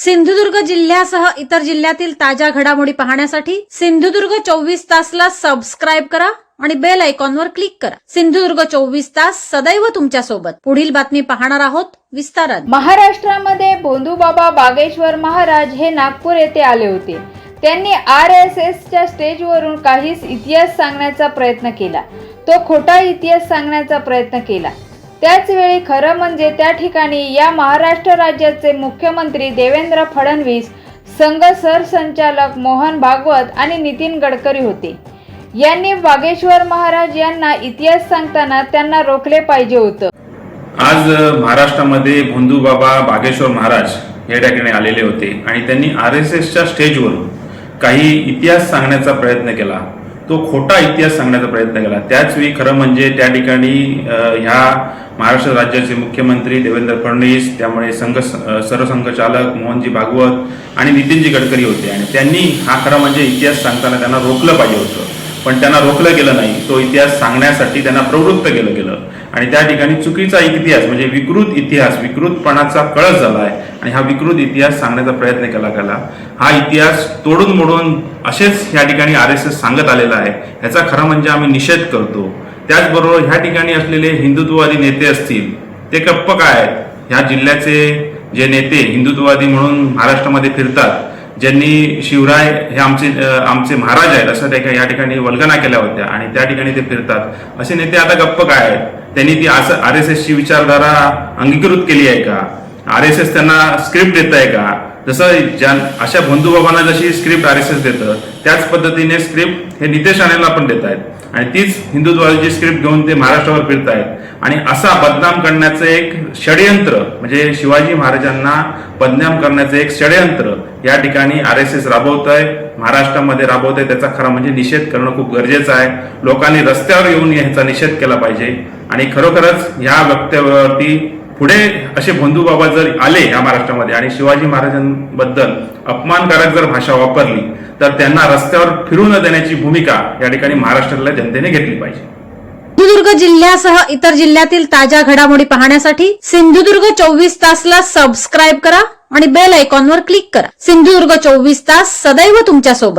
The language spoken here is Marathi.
सिंधुदुर्ग जिल्ह्यासह इतर जिल्ह्यातील ताज्या घडामोडी पाहण्यासाठी सिंधुदुर्ग 24 तासला सबस्क्राइब करा आणि बेल आयकॉनवर क्लिक करा। सिंधुदुर्ग 24 तास सदैव तुमच्या सोबत। पुढील बातमी पाहणार आहोत विस्तारात। महाराष्ट्रामध्ये भोंदूबाबा बागेश्वर महाराज हे नागपूर येथे आले होते। त्यांनी RSSच्या स्टेजवरून काहीच इतिहास सांगण्याचा प्रयत्न केला। तो खोटा इतिहास सांगण्याचा प्रयत्न केला। त्याच वेळी खरं म्हणजे त्या ठिकाणी या महाराष्ट्र राज्याचे मुख्यमंत्री देवेंद्र फडणवीस, संघ सरसंचालक मोहन भागवत आणि नितीन गडकरी होते। यांनी बागेश्वर महाराज यांना इतिहास सांगताना त्यांना रोखले पाहिजे होतं। आज महाराष्ट्रामध्ये भोंदूबाबा बागेश्वर महाराज या ठिकाणी आलेले होते आणि त्यांनी RSSच्या स्टेजवरून काही इतिहास सांगण्याचा प्रयत्न केला। तो खोटा इतिहास सांगण्याचा प्रयत्न केला। त्याच वेळी खरं म्हणजे त्या ठिकाणी ह्या महाराष्ट्र राज्याचे मुख्यमंत्री देवेंद्र फडणवीस, त्यामुळे सरसंघचालक मोहनजी भागवत आणि नितीनजी गडकरी होते आणि त्यांनी हा खरं म्हणजे इतिहास सांगताना त्यांना रोखलं पाहिजे होतं, पण त्यांना रोखलं गेलं नाही। तो इतिहास सांगण्यासाठी त्यांना प्रवृत्त केलं गेलं आणि त्या ठिकाणी चुकीचा इतिहास म्हणजे विकृत इतिहास, विकृतपणाचा कळस झाला आहे आणि हा विकृत इतिहास सांगण्याचा प्रयत्न केला गेला। हा इतिहास तोडून मोडून असेच या ठिकाणी RSS सांगत आलेला आहे। याचा खरं म्हणजे आम्ही निषेध करतो। त्याचबरोबर ह्या ठिकाणी असलेले हिंदुत्ववादी नेते असतील ते गप्प काय आहेत? ह्या जिल्ह्याचे जे नेते हिंदुत्ववादी म्हणून महाराष्ट्रामध्ये फिरतात, ज्यांनी शिवराय हे आमचे महाराज आहेत असं त्या या ठिकाणी वल्गना केल्या होत्या आणि त्या ठिकाणी ते फिरतात, असे नेते आता गप्प काय आहेत? त्यांनी ती RSSची विचारधारा अंगीकृत केली आहे का? RSS त्यांना स्क्रिप्ट देत आहे का? जसं अशा भोंदूबाबांना जशी स्क्रिप्ट RSS देतं त्याच पद्धतीने स्क्रिप्ट हे नितेश राणेंना पण देत आहेत आणि तीच हिंदुत्वाची स्क्रिप्ट घेऊन ते महाराष्ट्रावर फिरत आहेत आणि असा बदनाम करण्याचं एक षडयंत्र म्हणजे शिवाजी महाराजांना बदनाम करण्याचं एक षडयंत्र या ठिकाणी RSS राबवत आहे, महाराष्ट्रामध्ये राबवत आहे। त्याचा खरा म्हणजे निषेध करणं खूप गरजेचं आहे। लोकांनी रस्त्यावर येऊन याचा निषेध केला पाहिजे आणि खरोखरच ह्या वक्तव्यावरती पुढे असे भोंदूबाबा जर आले या महाराष्ट्रामध्ये आणि शिवाजी महाराजांबद्दल अपमानकारक जर भाषा वापरली तर त्यांना रस्त्यावर फिरू न देण्याची भूमिका या ठिकाणी महाराष्ट्रातल्या जनतेने घेतली पाहिजे। सिंधुदुर्ग जिल्ह्यासह इतर जिल्ह्यातील ताज्या घडामोडी पाहण्यासाठी सिंधुदुर्ग 24 तासला सबस्क्राइब करा आणि बेल आयकॉनवर क्लिक करा। सिंधुदुर्ग 24 तास सदैव तुमच्या सोबत।